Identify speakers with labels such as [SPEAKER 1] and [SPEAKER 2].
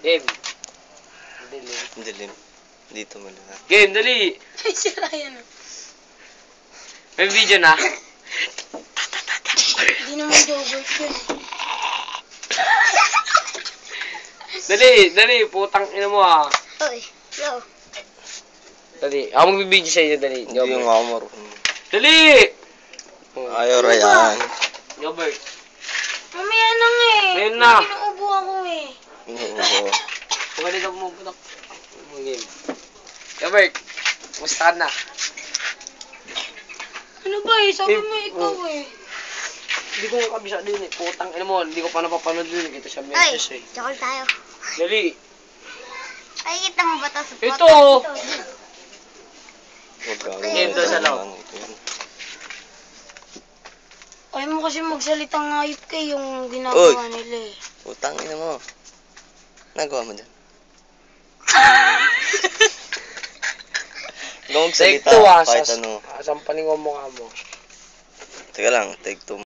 [SPEAKER 1] Game. Dilim.
[SPEAKER 2] Dilim. Dito maliwanag.
[SPEAKER 1] Game, dali.
[SPEAKER 3] Ay, sira yan.
[SPEAKER 1] May video na.
[SPEAKER 3] Hindi naman joggers yun.
[SPEAKER 1] Dali, putang ina mo ah.
[SPEAKER 3] Oy, yo.
[SPEAKER 1] Dali, ako magbibideo sa inyo, dali.
[SPEAKER 2] Hindi yung ako marunong.
[SPEAKER 1] Dali!
[SPEAKER 2] Ayaw, Ryan.
[SPEAKER 1] Gilbert.
[SPEAKER 3] Mamaya na nga eh.
[SPEAKER 1] Ngayon na.
[SPEAKER 3] Inuubo ako eh.
[SPEAKER 2] Oo.
[SPEAKER 1] Kumali ka mo, putak. Game. Gilbert, kumusta ka na?
[SPEAKER 3] Ano ba eh? Sabi mo ikaw eh.
[SPEAKER 1] Hindi ko nga kabisa din eh. Putang ina mo, hindi ko pa napapanood din. Ito siya
[SPEAKER 3] Ay,
[SPEAKER 1] message eh.
[SPEAKER 3] tsakal tayo.
[SPEAKER 1] Dali.
[SPEAKER 3] Ay, kita mo ba ito?
[SPEAKER 1] Ito! Game daw sa loob.
[SPEAKER 3] Ayaw mo kasi magsalitang ngayip kay yung ginagawa nila eh.
[SPEAKER 2] Putang ina mo. Nagawa mo dyan. Huwag
[SPEAKER 1] Take
[SPEAKER 2] magsalita.
[SPEAKER 1] 2 ah.
[SPEAKER 2] Kahit ano.
[SPEAKER 1] Sampaling mo mukha mo.
[SPEAKER 2] Teka lang, take 2.